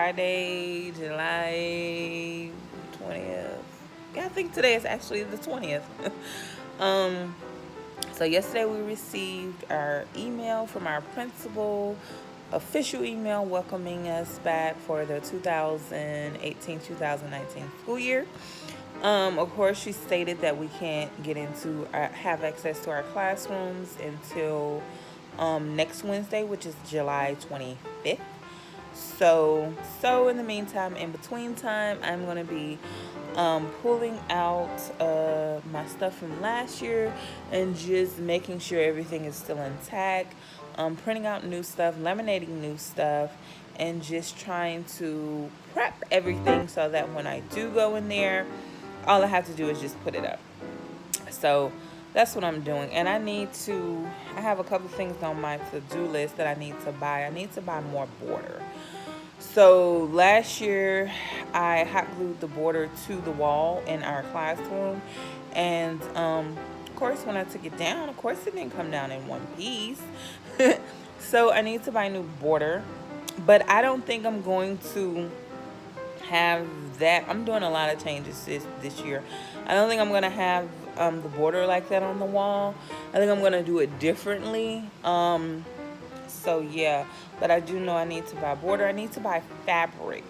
Friday, July 20th. Yeah, I think today is actually the 20th. um, so yesterday we received our email from our principal, official email welcoming us back for the 2018-2019 school year. Of course, she stated that we can't get into have access to our classrooms until next Wednesday, which is July 25th. So in the meantime, in between time, I'm gonna be pulling out my stuff from last year and just making sure everything is still intact. Printing out new stuff, laminating new stuff, and just trying to prep everything so that when I do go in there, all I have to do is just put it up. So that's what I'm doing. And I have a couple things on my to-do list that I need to buy. I need to buy more border. So last year, I hot glued the border to the wall in our classroom. And of course, when I took it down, of course, it didn't come down in one piece. So I need to buy new border. But I don't think I'm going to have that. I'm doing a lot of changes this year. I don't think I'm gonna have the border like that on the wall. I think I'm gonna do it differently. So yeah, but I do know I need to buy border. I need to buy fabric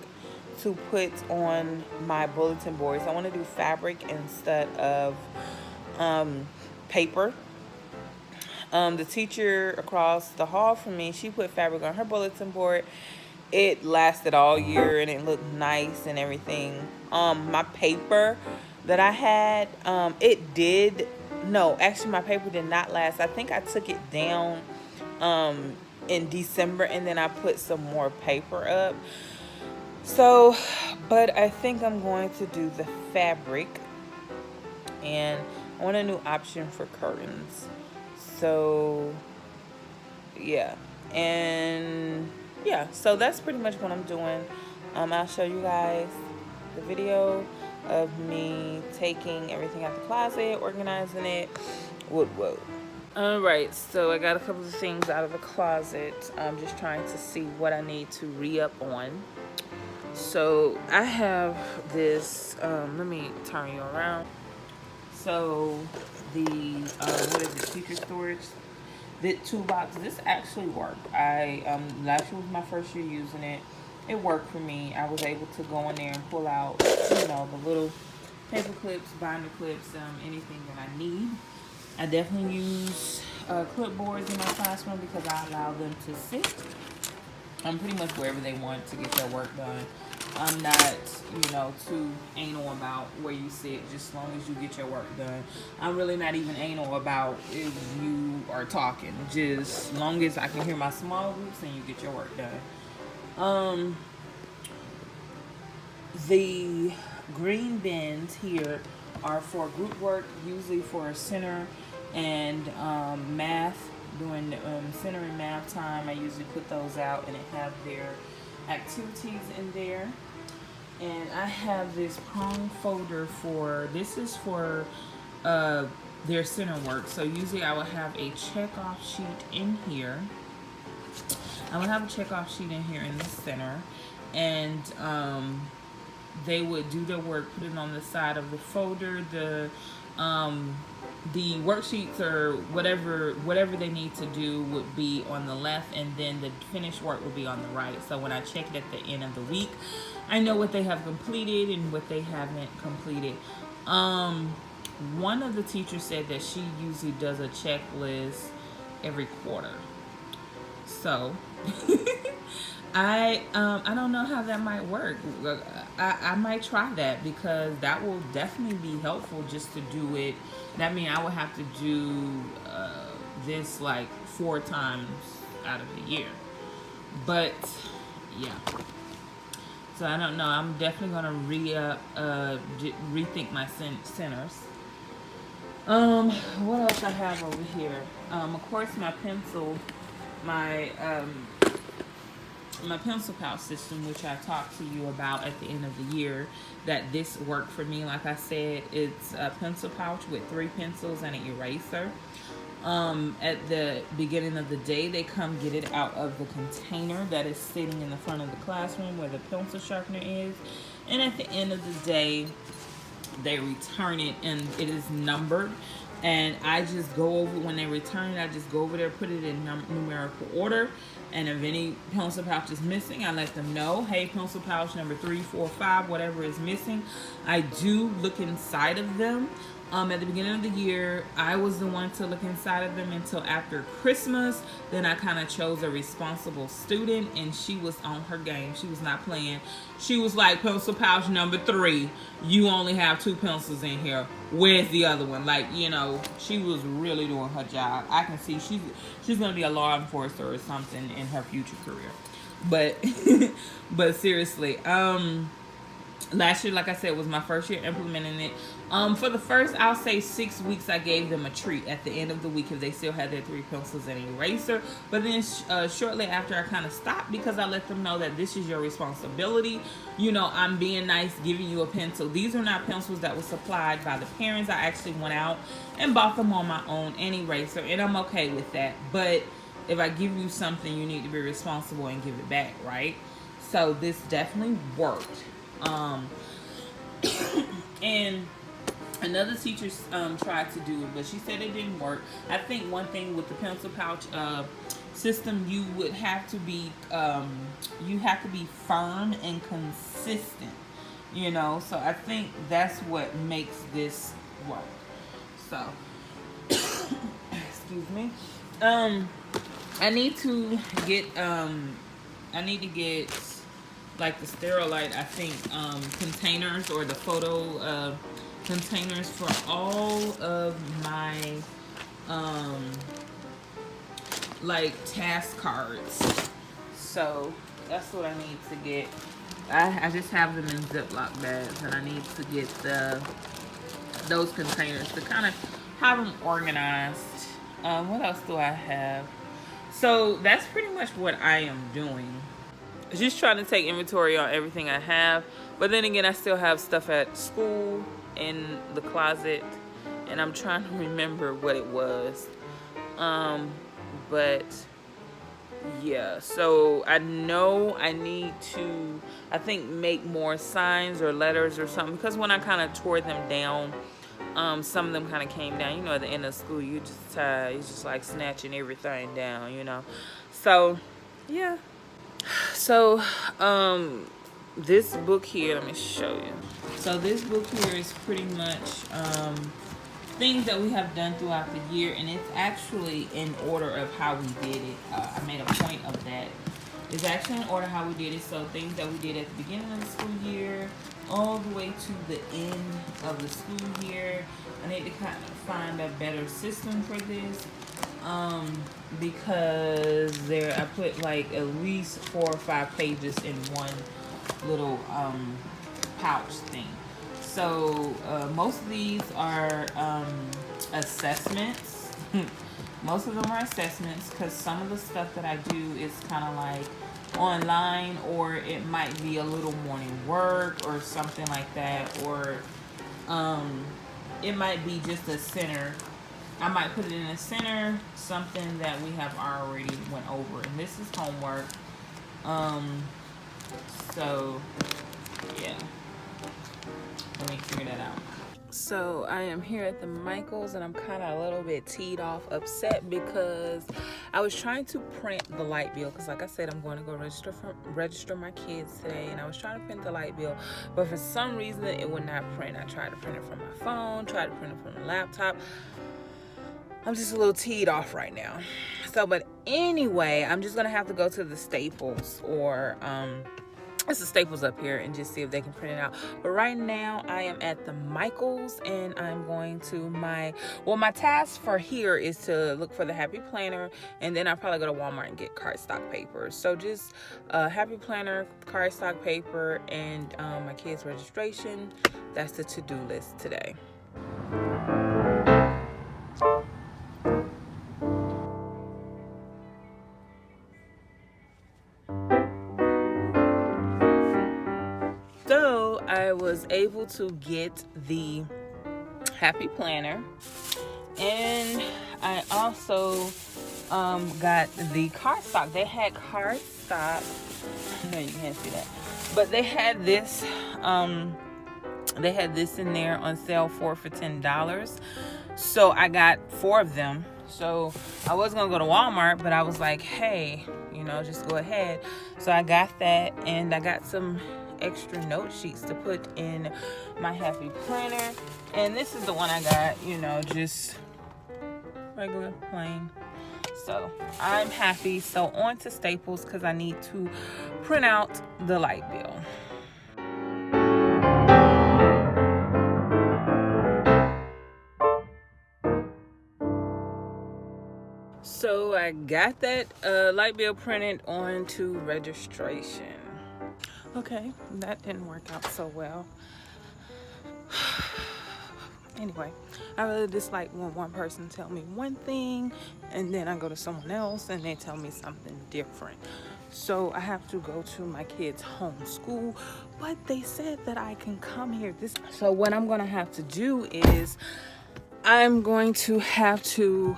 to put on my bulletin boards. I want to do fabric instead of paper. The teacher across the hall from me, she put fabric on her bulletin board. It lasted all year and it looked nice and everything. My paper that I had, it did. No, actually, my paper did not last. I think I took it down in December and then I put some more paper up. So, but I think I'm going to do the fabric, and I want a new option for curtains. So yeah, and yeah, so that's pretty much what I'm doing. I'll show you guys the video of me taking everything out the closet, organizing it. Whoa. All right, so I got a couple of things out of the closet. I'm just trying to see what I need to re-up on. So I have this, let me turn you around. So the, what is it, teacher storage? The toolbox, this actually worked. Last year was my first year using it. It worked for me. I was able to go in there and pull out, the little paper clips, binder clips, anything that I need. I definitely use clipboards in my classroom because I allow them to sit pretty much wherever they want to get their work done. I'm not, too anal about where you sit, just as long as you get your work done. I'm really not even anal about if you are talking, just as long as I can hear my small groups and you get your work done. The green bins here are for group work, usually for center and math. During center and math time, I usually put those out and it have their activities in there. And I have this prong folder this is for their center work. So usually I will have a checkoff sheet in here. I will have a checkoff sheet in here in the center. And they would do their work, put it on the side of the folder. The worksheets or whatever they need to do would be on the left, and then the finished work would be on the right. So when I check it at the end of the week, I know what they have completed and what they haven't completed. One of the teachers said that she usually does a checklist every quarter. So I don't know how that might work. I might try that because that will definitely be helpful just to do it. That means I will have to do this like 4 times out of the year. But yeah. So I don't know. I'm definitely gonna rethink my centers. What else I have over here? Of course, my pencil pouch system, which I talked to you about at the end of the year, that this worked for me. Like I said, it's a pencil pouch with 3 pencils and an eraser. At the beginning of the day, they come get it out of the container that is sitting in the front of the classroom where the pencil sharpener is. And at the end of the day, they return it, and it is numbered. And I just go over, when they return it, I just go over there, put it in numerical order. And if any pencil pouch is missing, I let them know, hey, pencil pouch number 3, 4, 5, whatever is missing. I do look inside of them. At the beginning of the year, I was the one to look inside of them until after Christmas. Then I kind of chose a responsible student, and she was on her game. She was not playing. She was like, pencil pouch number 3, you only have 2 pencils in here. Where's the other one? Like, you know, she was really doing her job. I can see she's going to be a law enforcer or something in her future career. But but seriously, last year, like I said, was my first year implementing it. For the first, I'll say 6 weeks, I gave them a treat at the end of the week if they still had their 3 pencils and an eraser. But then shortly after, I kind of stopped because I let them know that this is your responsibility. You know, I'm being nice, giving you a pencil. These are not pencils that were supplied by the parents. I actually went out and bought them on my own, an eraser, and I'm okay with that. But if I give you something, you need to be responsible and give it back, right? So this definitely worked. And another teacher tried to do it, but she said it didn't work. I think one thing with the pencil pouch system, you would have to be firm and consistent, you know. So I think that's what makes this work. So excuse me. I need to get like the Sterilite, I think, containers, or the photo containers for all of my like task cards. So that's what I need to get. I just have them in Ziploc bags, and I need to get those containers to kind of have them organized. What else do I have? So that's pretty much what I am doing. Just trying to take inventory on everything I have. But then again, I still have stuff at school in the closet, and I'm trying to remember what it was. But yeah, so I know I need to, I think, make more signs or letters or something, because when I kind of tore them down, some of them kind of came down. You know, at the end of school, you just like snatching everything down, you know. So yeah. So this book here, let me show you. So this book here is pretty much things that we have done throughout the year, and it's actually in order of how we did it. I made a point of that. It's actually in order how we did it. So things that we did at the beginning of the school year all the way to the end of the school year. I need to kind of find a better system for this, because I put like at least 4 or 5 pages in one little pouch thing. So most of these are assessments. Most of them are assessments, because some of the stuff that I do is kind of like online, or it might be a little morning work or something like that, or it might be just a center. I might put it in a center, something that we have already went over, and this is homework. So yeah, let me figure that out. So I am here at the Michaels, and I'm kind of a little bit teed off, upset, because I was trying to print the light bill, because like I said, I'm going to go register my kids today, and I was trying to print the light bill, but for some reason it would not print. I tried to print it from my phone, tried to print it from my laptop. I'm just a little teed off right now. So, but anyway, I'm just gonna have to go to the Staples, or it's the Staples up here, and just see if they can print it out. But right now I am at the Michaels, and I'm going to my task for here is to look for the Happy Planner, and then I'll probably go to Walmart and get cardstock paper. So just Happy Planner, cardstock paper, and my kids' registration. That's the to-do list today. I was able to get the Happy Planner, And I also got the cardstock. They had cardstock. No, you can't see that. But they had this in there on sale for $10. So I got 4 of them. So I was gonna go to Walmart, but I was like, hey, you know, just go ahead. So I got that, and I got some extra note sheets to put in my Happy printer. And this is the one I got, you know, just regular plain. So I'm happy. So on to Staples because I need to print out the light bill. So I got that light bill printed onto registration. Okay, that didn't work out so well. Anyway, I really dislike when one person tell me one thing and then I go to someone else and they tell me something different. So I have to go to my kids' home school, but they said that I can come here. So what I'm gonna have to do is I'm going to have to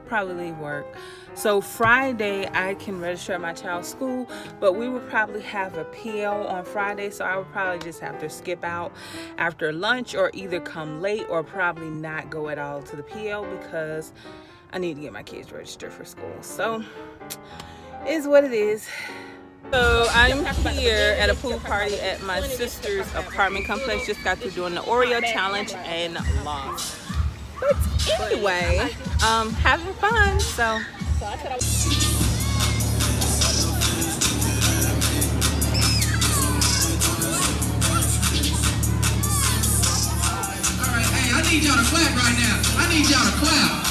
probably leave work. So Friday I can register at my child's school, but we would probably have a PL on Friday, so I would probably just have to skip out after lunch or either come late or probably not go at all to the PL because I need to get my kids registered for school. So is what it is. So I'm here at a pool party at my sister's apartment complex. Just got through doing the Oreo challenge and lost. But anyway, having fun. So I said All right, hey, I need y'all to clap right now. I need y'all to clap.